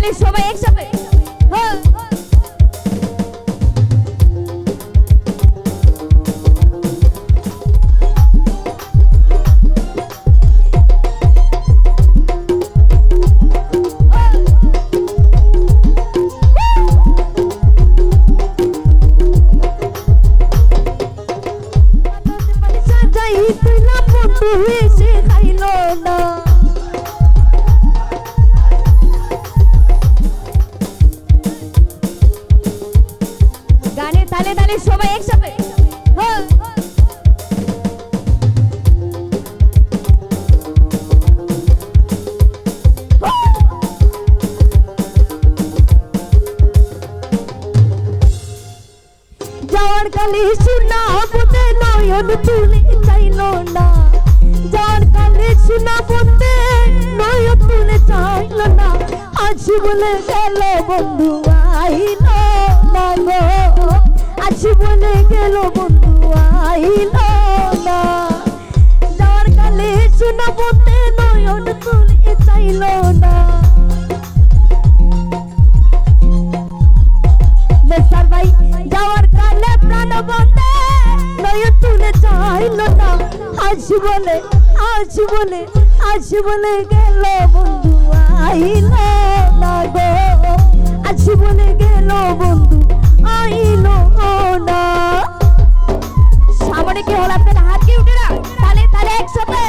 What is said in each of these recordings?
তালে সবাই একসাথে হ্যাঁ তালে তালে সবাই একসাথে হ্যাঁ যাওয়ার কালে শোনা বলতে নয়ন তুলে চাইলো না যাওয়ার কালে শোনা বলতে নয়ন তুলে চাইলো না আজ বলে গেল বন্ধু আইলো না গো আজ বলে গেল বন্ধু আইলো না যাওয়ার কালে শোনা বলতে নয়ন তুলে চাইলো না মেসার ভাই যাওয়ার কালে প্রাণ বন্ধে নয়ন তুলে চাইলো না আজ বলে গেল বন্ধু আইলো না গো আজ বলে গেল বন্ধু আইলো না সামনে কি হলো আপনার হাত কি উঠে না তালে তালে একসাথে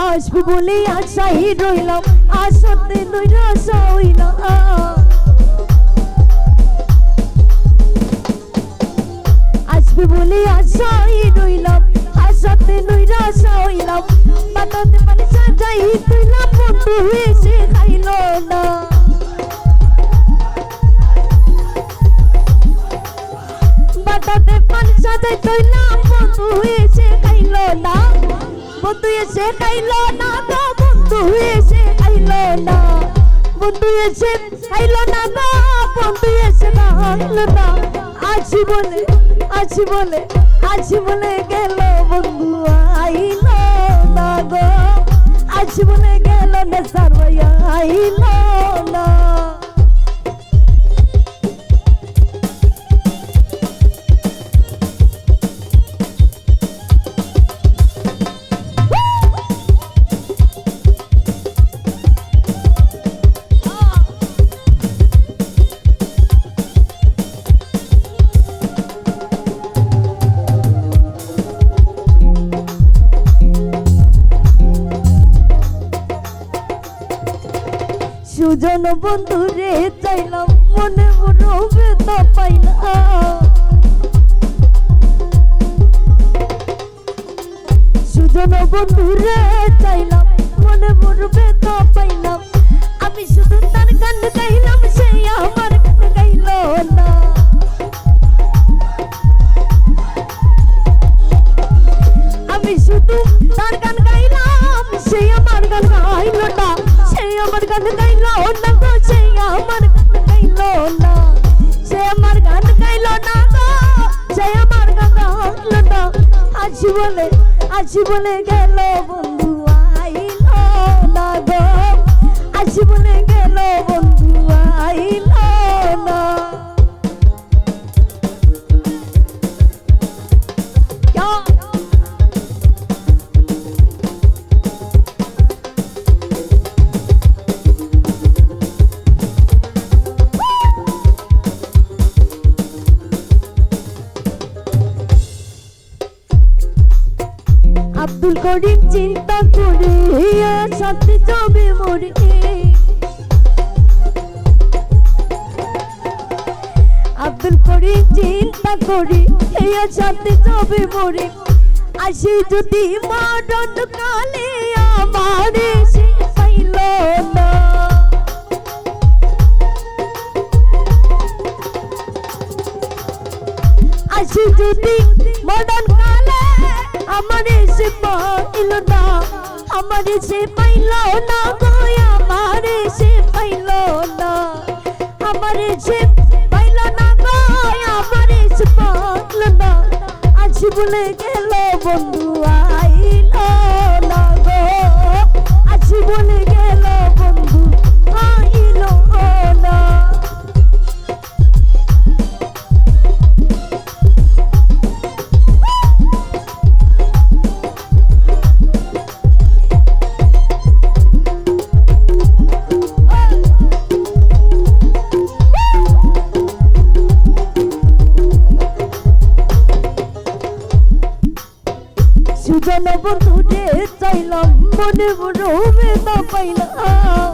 আসবি বলে আশাই রইলাম আশাতে নৈরাশা হইলাম আসবি বলে আশাই রইলাম আশাতে নৈরাশা হইলাম বাতাতে মানে সাজাই তুইলাম বন্ধু এসে খাইল না বাতাতে মানে সাজাই তুইলাম বন্ধু এসে খাইল না বন্ধু এসে খাইলো না গো বন্ধু এসে খাইলো না বন্ধু এসে খাইলো না গো বন্ধু এসে খাইলো না আছি বলে গেল বন্ধু আইলো না গো আছি বলে গেল না সারভাইয়া আইলো না সুজন বন্ধু রে চাইলাম মনে মরবে তো পাইলাম সুজন বন্ধু রে চাইলাম মনে মরবে তো পাইলাম আমি শুধু তার গান গাইলাম সে আমার গান গাইল না আমি শুধু তার গান গাইলাম সে আমার গান গাইল না সে আমার গান গাইল না গো সে আমার গান গাইল না সে আমার গান গাইল না গো সে আমার গান গাইল না আছি বলে গেল বন্ধু আইল না গো আছি বলে গেল বন্ধু আইল না আব্দুল করিম চিন্তা করে সাথে যাবে মরে আব্দুল করিম চিন্তা করে সাথে যাবে মরে আসে যদি মরণ কালে আমার সে পাইল না আসে যদি মরণ কালে আমার সে পাইল না আমার সে পাইল না গো আমার সে পাইল না আমার সে পাইল না গো আমার সে পাইল না আজ বলে গেল বন্ধু আইল না গো আজ বলে গেল বন্ধু আইল না সুজন বন্ধু রে চাইলাম মনে রবে না পাইলাম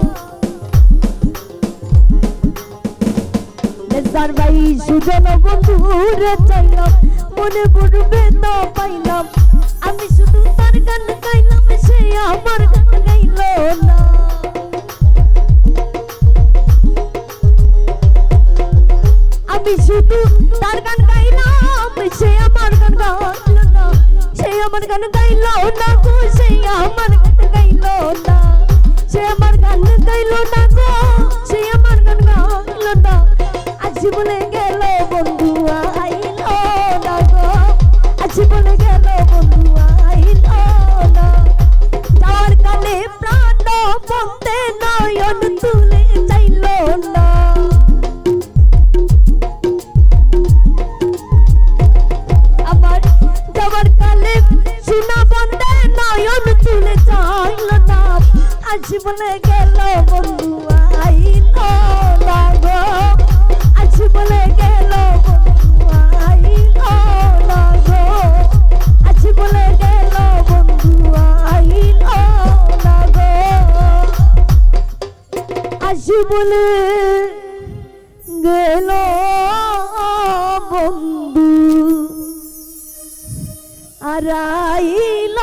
নেসার ভাই সুজন বন্ধু রে চাইলাম মনে রবে না পাইলাম আমি শুধু তার গান গাইলাম সে আমার গান গাইল না আমি শুধু তার গান গাইলাম সে আমার গান গাইল না সে আমার গান গাইল না গো সে আমার গান গাইল না সে আমার গান গাইল না গো সে আমার গান গাইল না আজ বলে গেল বন্ধু আইল না গো আজ বলে গেল বন্ধু আইল না যাওয়ার কালে প্রাণ বন্ধে নয়ন তুলে চাইল না আমার যাওয়ার কালে সোনা বন্ধে নয়ন তুলে চাইল না আজ বলে গেল বন্ধু আইল না গো আজ বলে গেল বন্ধু আইল না গো আজ বলে গেল বন্ধু আইল না গো আজ বলে গেল বন্ধু আর আইল